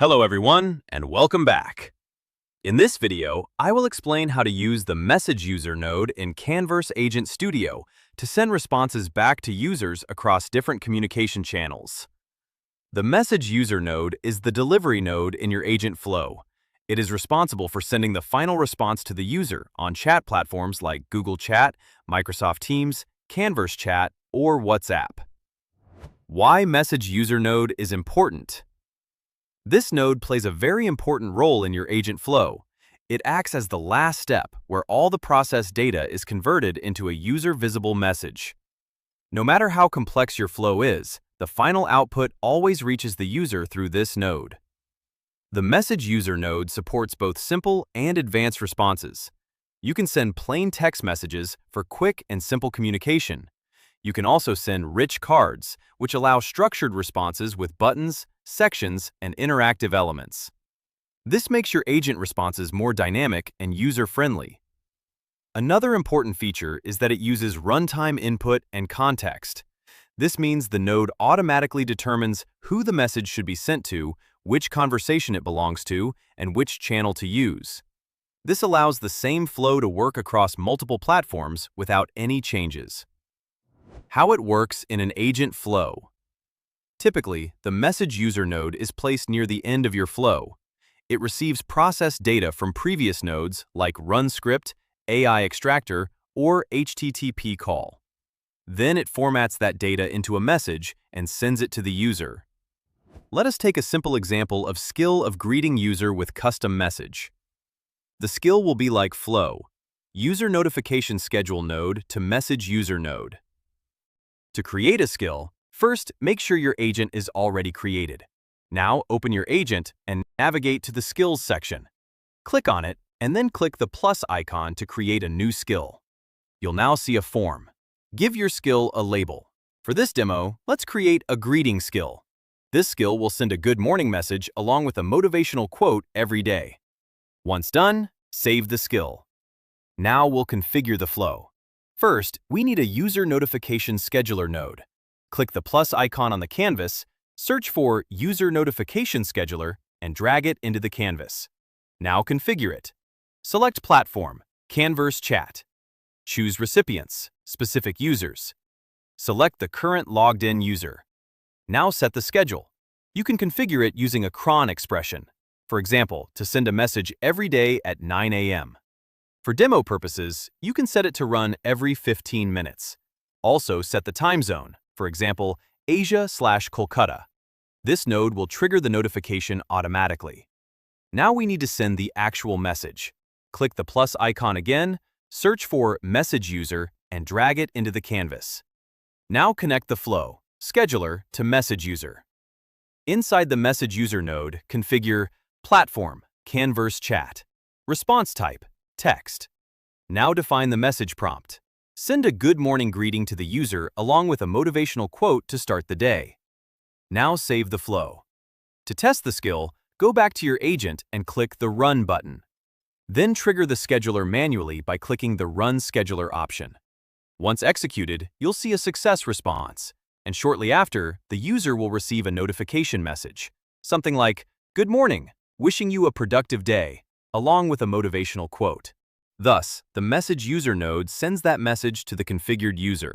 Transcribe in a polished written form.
Hello everyone, and welcome back. In this video, I will explain how to use the Message User node in Canvas Agent Studio to send responses back to users across different communication channels. The Message User node is the delivery node in your agent flow. It is responsible for sending the final response to the user on chat platforms like Google Chat, Microsoft Teams, Canvas Chat, or WhatsApp. Why Message User node is important? This node plays a very important role in your agent flow. It acts as the last step where all the processed data is converted into a user-visible message. No matter how complex your flow is, the final output always reaches the user through this node. The Message User node supports both simple and advanced responses. You can send plain text messages for quick and simple communication. You can also send rich cards, which allow structured responses with buttons, sections, and interactive elements. This makes your agent responses more dynamic and user-friendly. Another important feature is that it uses runtime input and context. This means the node automatically determines who the message should be sent to, which conversation it belongs to, and which channel to use. This allows the same flow to work across multiple platforms without any changes. How it works in an agent flow. Typically, the Message User node is placed near the end of your flow. It receives processed data from previous nodes like Run Script, AI Extractor, or HTTP call. Then it formats that data into a message and sends it to the user. Let us take a simple example of skill of greeting user with custom message. The skill will be like flow, user notification schedule node to Message User node. To create a skill, first make sure your agent is already created. Now open your agent and navigate to the Skills section. Click on it and then click the plus icon to create a new skill. You'll now see a form. Give your skill a label. For this demo, let's create a greeting skill. This skill will send a good morning message along with a motivational quote every day. Once done, save the skill. Now we'll configure the flow. First, we need a User Notification Scheduler node. Click the plus icon on the canvas, search for User Notification Scheduler, and drag it into the canvas. Now configure it. Select Platform, Canvas Chat. Choose Recipients, Specific Users. Select the current logged-in user. Now set the schedule. You can configure it using a cron expression. For example, to send a message every day at 9 a.m. For demo purposes, you can set it to run every 15 minutes. Also set the time zone, for example, Asia/Kolkata. This node will trigger the notification automatically. Now we need to send the actual message. Click the plus icon again, search for Message User, and drag it into the canvas. Now connect the flow, Scheduler, to Message User. Inside the Message User node, configure Platform, Canvas Chat. Response type, Text. Now define the message prompt. Send a good morning greeting to the user along with a motivational quote to start the day. Now save the flow. To test the skill, go back to your agent and click the Run button. Then trigger the scheduler manually by clicking the Run Scheduler option. Once executed, you'll see a success response, and shortly after, the user will receive a notification message. Something like, "Good morning, wishing you a productive day," along with a motivational quote. Thus, the Message User node sends that message to the configured user.